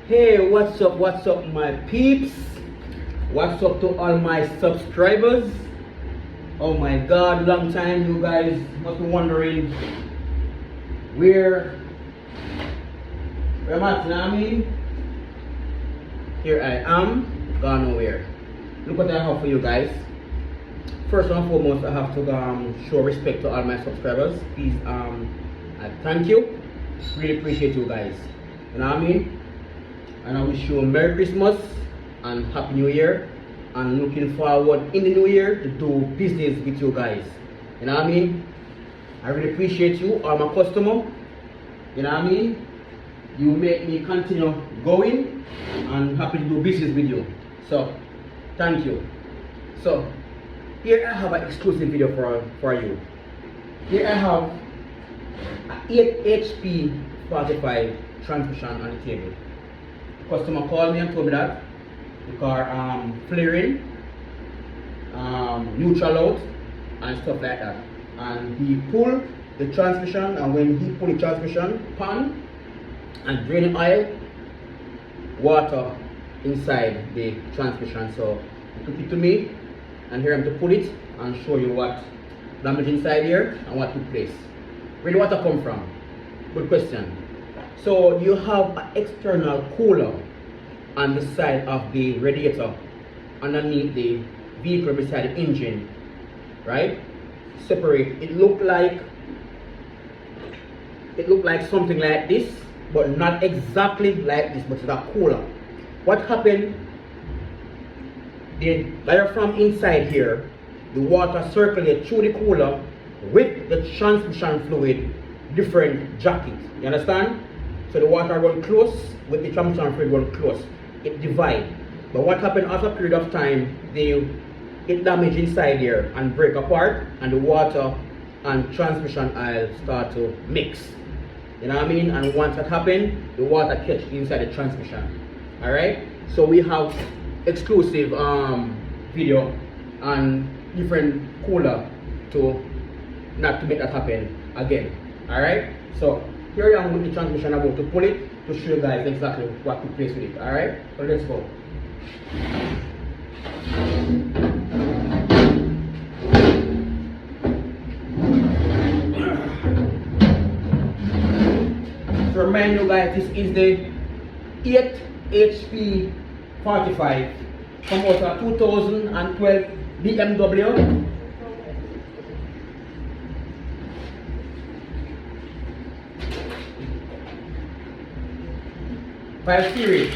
Hey, what's up my peeps? What's up to all my subscribers? Oh my god, long time. You guys must be wondering where I'm at, you know what I mean? Here I am, gone nowhere. Look what I have for you guys. First and foremost, I have to show respect to all my subscribers. Please, I thank you. Really appreciate you guys. You know what I mean? And I wish you a Merry Christmas and Happy New Year. And looking forward in the new year to do business with you guys. You know what I mean? I really appreciate you, all my customer. You know what I mean? You make me continue going and happy to do business with you. So, thank you. So, here I have an exclusive video for you. Here I have an 8 HP 45 transmission on the table. Customer called me and told me that the car flaring, neutral out and stuff like that. And he pulled the transmission, and when he pulled the transmission pan and drain oil, water inside the transmission. So he took it to me and here I'm to put it and show you what damage inside here and what took place. Where the water come from? Good question. So you have an external cooler on the side of the radiator underneath the vehicle beside the engine, right? Separate. It looked like something like this, but not exactly like this, but it's a cooler. What happened? The diaphragm inside here, the water circulated through the cooler with the transmission fluid, different jacket. You understand? So the water run close with the transmission fluid run close. It divide. But what happened after a period of time, it damaged inside here and break apart, and the water and transmission oil start to mix. You know what I mean? And once that happened, the water catch inside the transmission. Alright? So we have exclusive video and different cooler to not to make that happen again. Alright? So here I am with the transmission. I'm about to pull it to show you guys exactly what took place with it. Alright? So let's go. To remind you guys, this is the 8 HP 45 from a 2012 BMW. Five series.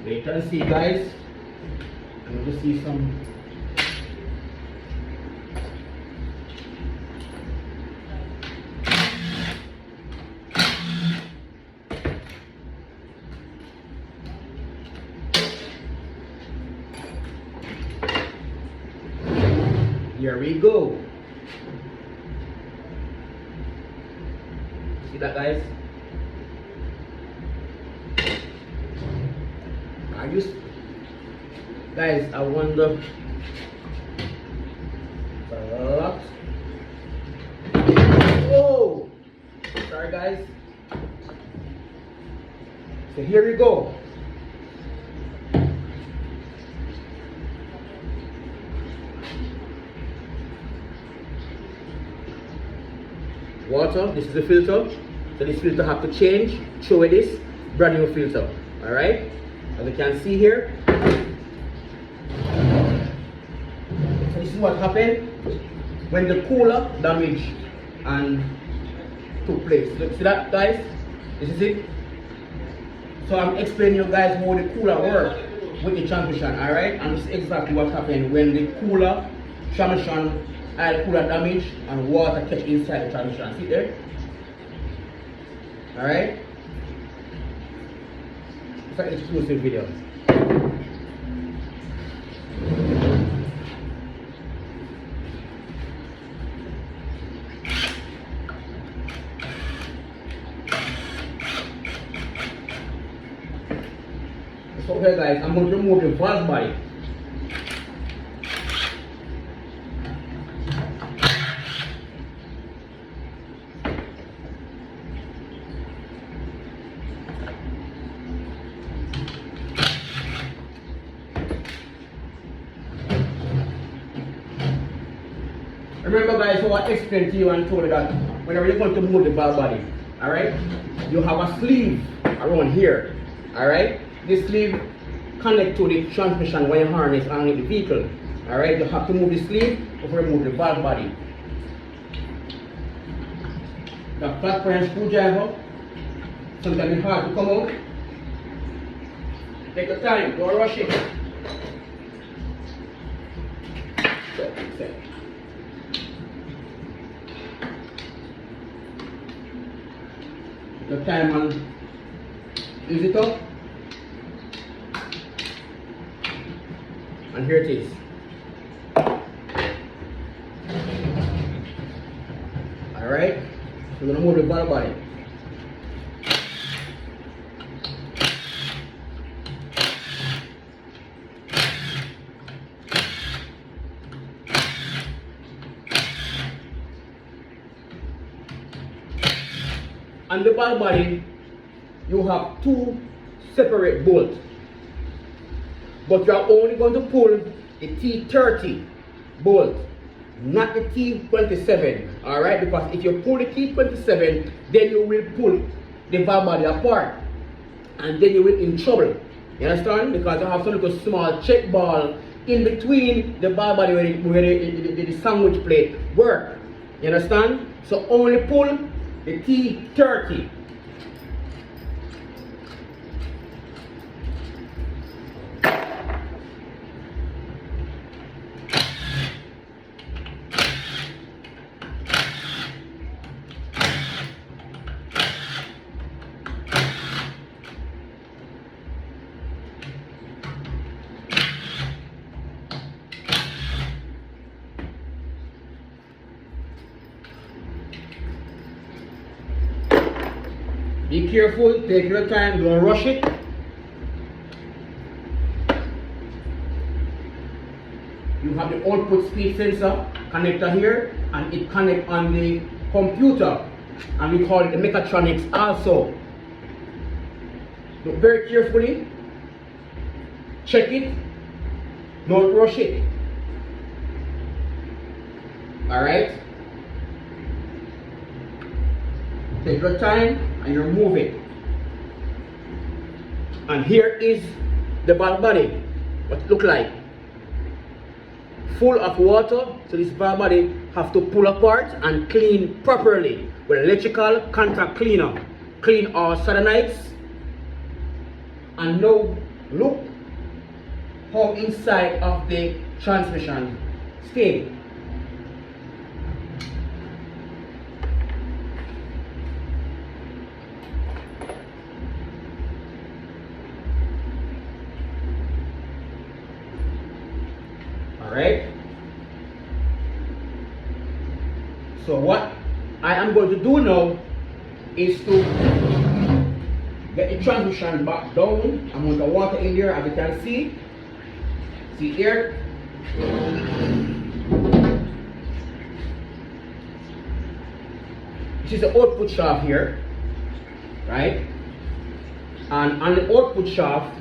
Wait and see, guys. I'm going to see some. Here we go. See that, guys? Guys, I wonder a lot. Oh, sorry guys. So here we go. Water, this is the filter. So this filter have to change. Throw it this brand new filter. Alright? As you can see here. So this is what happened when the cooler damaged and took place. See that, guys? This is it. So I'm explaining you guys how the cooler works with the transmission, alright? And this is exactly what happened when the cooler transmission oil cooler damage and water catch inside the transmission. See there? Alright? It's an exclusive video. So here guys, I'm going to remove the valve body. Remember guys, how I explained to you and told you that whenever you're going to move the valve body, alright, you have a sleeve around here, alright? This sleeve connects to the transmission wire harness underneath the vehicle, alright? You have to move the sleeve before you move the valve body. The flat iron screwdriver, sometimes it's hard to come out. Take your time, don't rush it. Set. The time and use it up, and here it is. Alright, so we're going to move the valve body. On the valve body, you have two separate bolts, but you are only going to pull the T30 bolt, not the T27, alright? Because if you pull the T27, then you will pull the valve body apart, and then you will in trouble. You understand? Because you have some little small check ball in between the valve body where the sandwich plate work. You understand? So only pull the T30. Be careful, take your time, don't rush it. You have the output speed sensor connector here, and it connects on the computer, and we call it the mechatronics also. Look very carefully, check it, don't rush it. Alright? Take your time and you remove it. And here is the valve body, what it look like. Full of water, so this valve body have to pull apart and clean properly with electrical contact cleaner. Clean all soldenites. And now look how inside of the transmission stay. Alright, so what I am going to do now is to get the transmission back down. I'm going to water in there, as you can see. See here. This is the output shaft here, right? And on the output shaft,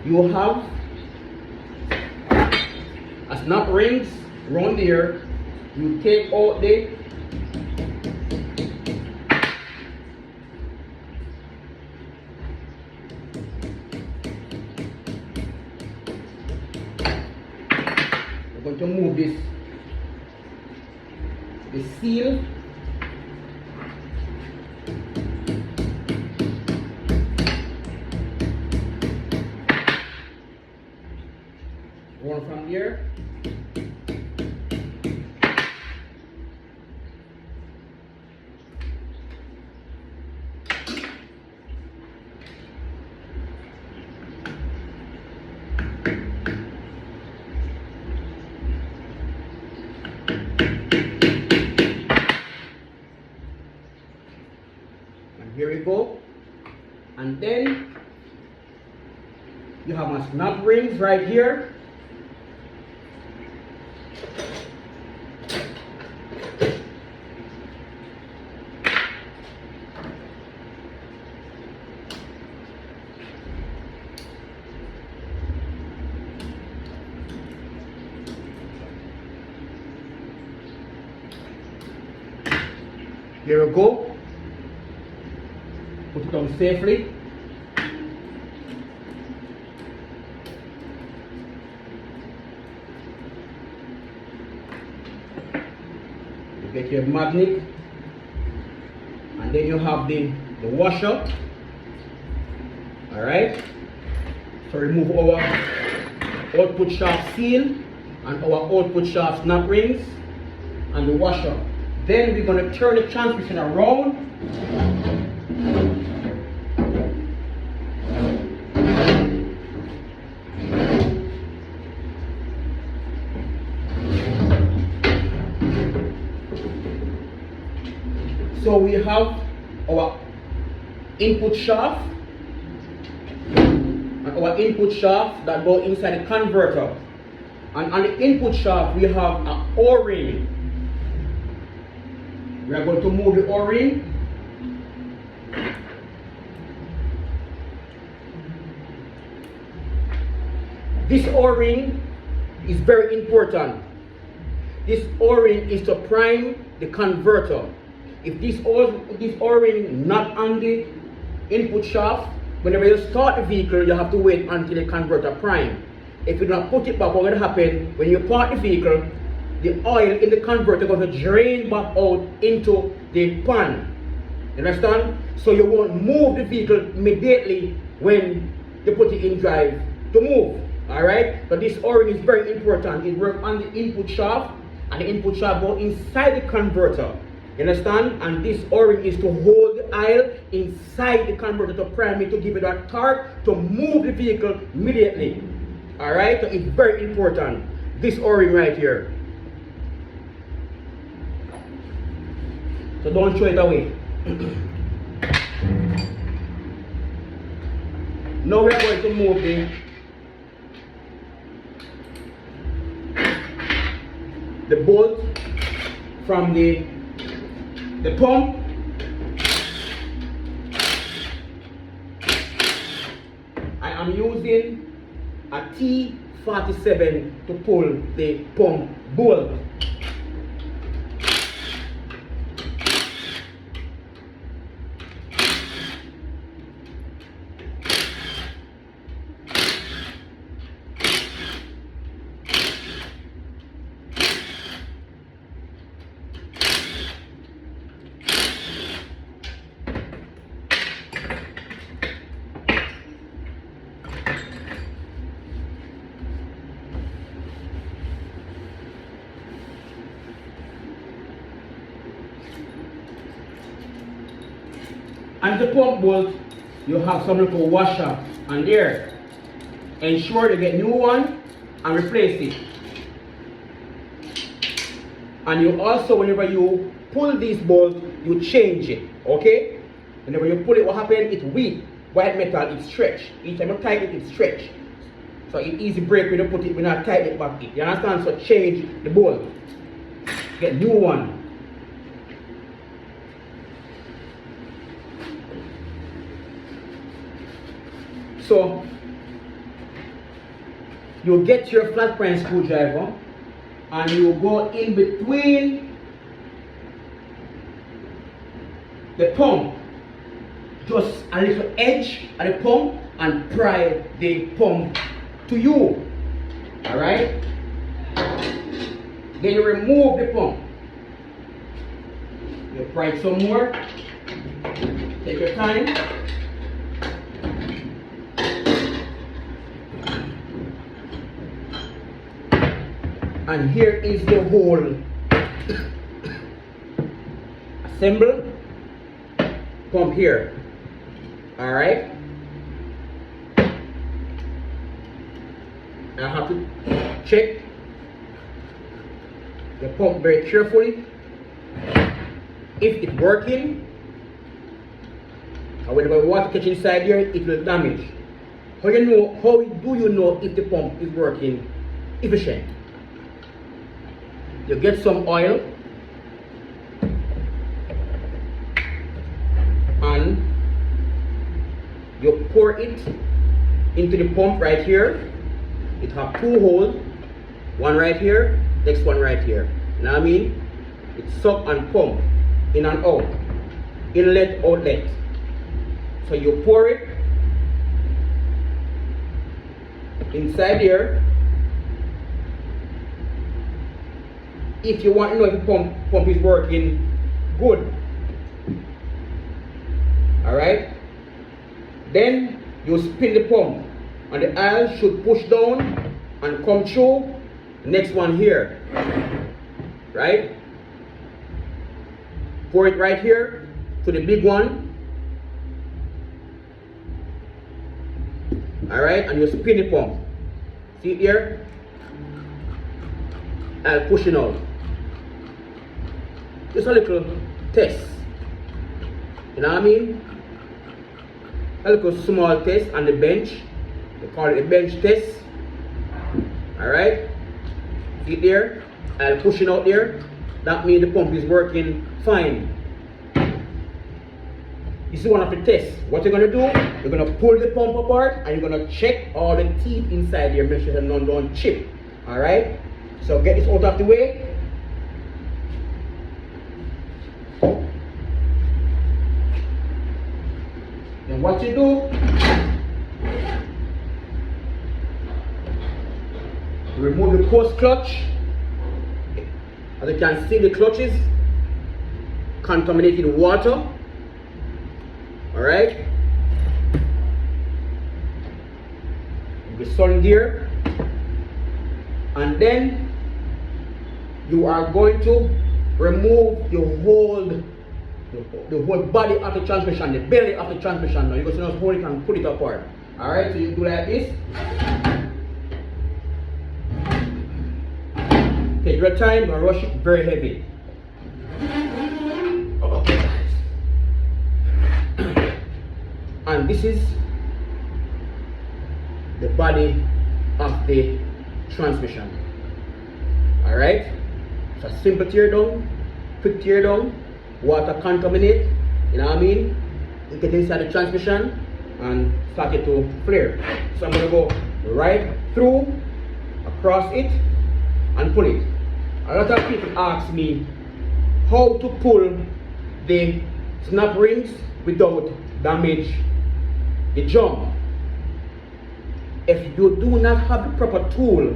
you have a snap rings around there. You take out the we're going to move this, the seal. Going from here. And then you have my snap rings right here. Here we go. Put it on safely. You get your magnet, and then you have the washer. Alright. So remove our output shaft seal and our output shaft snap rings and the washer. Then we're going to turn the transmission around. So we have our input shaft and our input shaft that go inside the converter. And on the input shaft we have an O-ring. We are going to move the O-ring. This O-ring is very important. This O-ring is to prime the converter. If this O-ring not on the input shaft, whenever you start the vehicle, you have to wait until the converter prime. If you don't put it back, what will happen when you park the vehicle? The oil in the converter is going to drain back out into the pan. You understand? So you won't move the vehicle immediately when you put it in drive to move. Alright? So this O-ring is very important. It works on the input shaft, and the input shaft goes inside the converter. You understand? And this O-ring is to hold the oil inside the converter to prime it, to give it that torque to move the vehicle immediately. Alright? So it's very important. This O-ring right here. So don't throw it away. Now we are going to move the bolt from the pump. I am using a T47 to pull the pump bolt. And the pump bolt, you have some little washer on there. Ensure you get new one and replace it. And you also, whenever you pull this bolt, you change it. Okay? Whenever you pull it, what happens? It's weak. White metal, it's stretch. Each time you tighten it, it's stretch. So it's easy break when you put it, when you tighten it back. You understand? So change the bolt. Get new one. So you get your flat point screwdriver and you go in between the pump, just a little edge at the pump, and pry the pump to you. Alright? Then you remove the pump. You pry it some more. Take your time. And here is the whole assemble pump here. Alright? I have to check the pump very carefully if it's working. And when the water catch inside here, it will damage. How do you know if the pump is working efficient? You get some oil and you pour it into the pump right here. It have two holes, one right here, next one right here. You know what I mean? It suck and pump in and out, inlet, outlet. So you pour it inside here. If you want to know if the pump is working good, alright, then you spin the pump and the oil should push down and come through the next one here, right? Pour it right here to the big one, alright, and you spin the pump. See it here? I'll push it out. Just a little test. You know what I mean? A little small test on the bench. We call it a bench test. Alright? See it there? I'll push it out there. That means the pump is working fine. This is one of the tests. What you're gonna do, you're gonna pull the pump apart and you're gonna check all the teeth inside here, make sure that none don't chip. Alright? So get this out of the way. Then what you do, remove the post clutch. As you can see, the clutch is contaminated water. Alright, the sun gear, and then you are going to remove the whole body of the transmission, the belly of the transmission. Now you're going to hold it and put it apart. Alright, so you do like this. Take your time, don't rush it, very heavy. Okay, guys. And this is the body of the transmission. Alright? It's a simple tear down, quick tear down, water contaminate, you know what I mean? You get inside the transmission and start it to flare. So I'm going to go right through, across it, and pull it. A lot of people ask me how to pull the snap rings without damage the jump. If you do not have the proper tool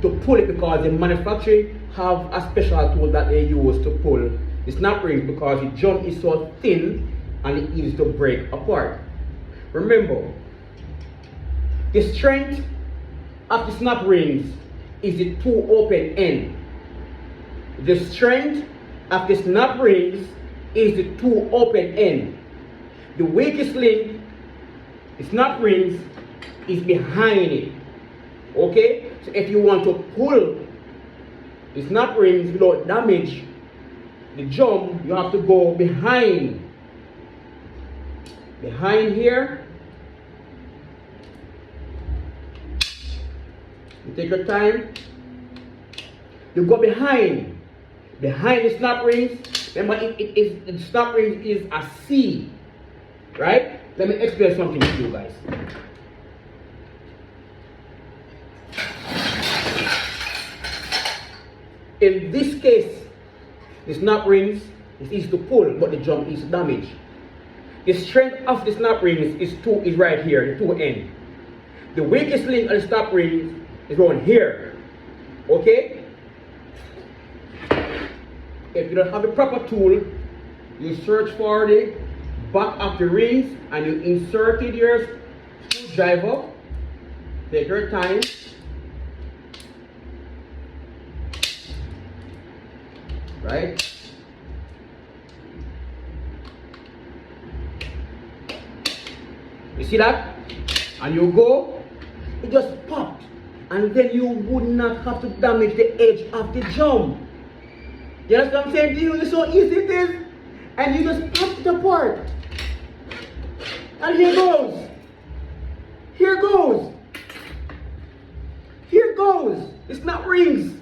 to pull it, because the manufacturer have a special tool that they use to pull the snap rings, because the jump is so thin and it is to break apart. Remember, the strength of the snap rings is the two open end. The strength of the snap rings is the two open end. The weakest link, the snap rings, is behind it. Okay? So if you want to pull the snap rings without damage the jump, you have to go behind. Behind here. You take your time. You go behind. Behind the snap rings. Remember, the snap rings is a C. Right? Let me explain something to you guys. In this case, the snap rings is easy to pull, but the jump is damaged. The strength of the snap rings is right here, the two end. The weakest link of the snap rings is around here. Okay? If you don't have the proper tool, you search for the back of the rings and you insert it your screwdriver. Take your time. Right? You see that? And you go, it just popped. And then you would not have to damage the edge of the jump. You understand what I'm saying to you? It's so easy it is. And you just pop it apart. And here goes. Here goes. Here goes. It's not rings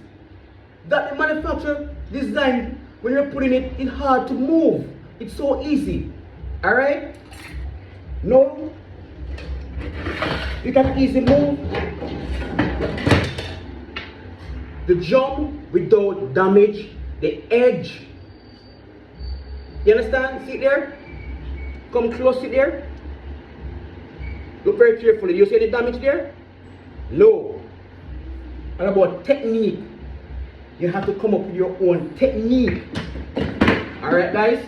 that the manufacturer designed. When you're putting it, it's hard to move. It's so easy. Alright? No. You can easily move the jump without damage the edge. You understand? See there? Come close, see there? Look very carefully. You see any damage there? No. And about technique, you have to come up with your own technique. Alright guys?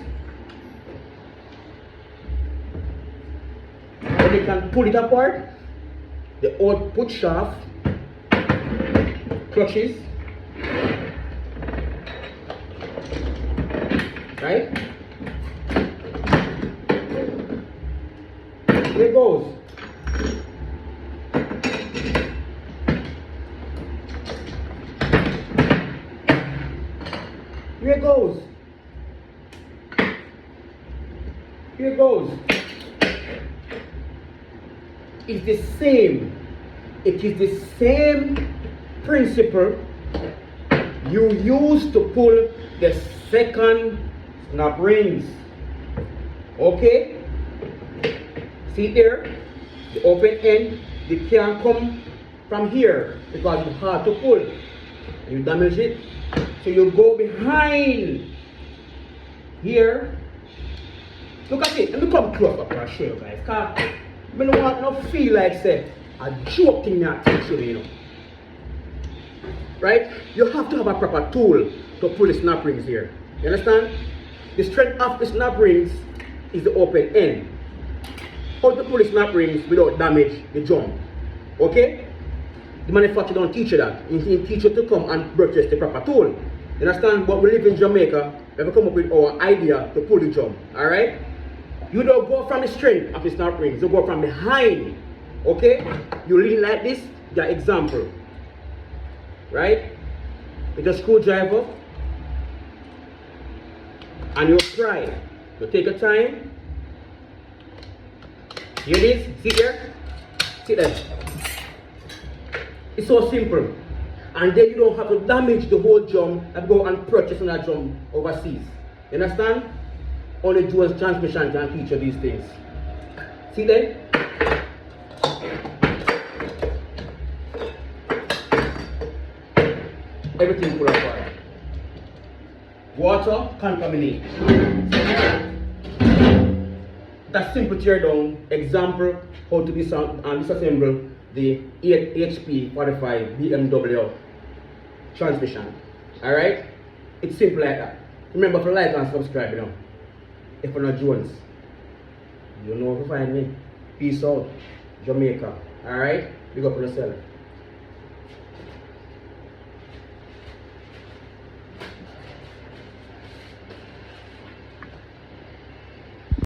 Then you can pull it apart. The output shaft, clutches, right? There it goes. Here it goes. Here it goes. It's the same. It is the same principle you use to pull the second snap rings. Okay? See there? The open end, it can't come from here because it's hard to pull. You damage it. So you go behind here. Look at it. Let me come close up and show you guys. Cause I don't want no feel like say a joke thing that teach you, you know. Right? You have to have a proper tool to pull the snap rings here. You understand? The strength of the snap rings is the open end. How to pull the snap rings without damage the jump. Okay? The manufacturer don't teach you that. He teach you to come and purchase the proper tool. You understand? But we live in Jamaica, we have come up with our idea to pull the jump. Alright? You don't go from the strength of the snap rings, you go from behind. Okay? You lean like this, the example. Right? With a screwdriver. And you try. You take your time. Here it is. See there? See that? It's so simple. And then you don't have to damage the whole drum and go and purchase another drum overseas. You understand? Only Jones transmission can teach you these things. See there? Everything pull apart. Water contaminate. That simple tear down example how to disassemble the 8 HP 45 BMW transmission. Alright? It's simple like that. Remember to like and subscribe, you know. If you're not Jones, you know where to find me. Peace out. Jamaica. Alright? Big up on yourself.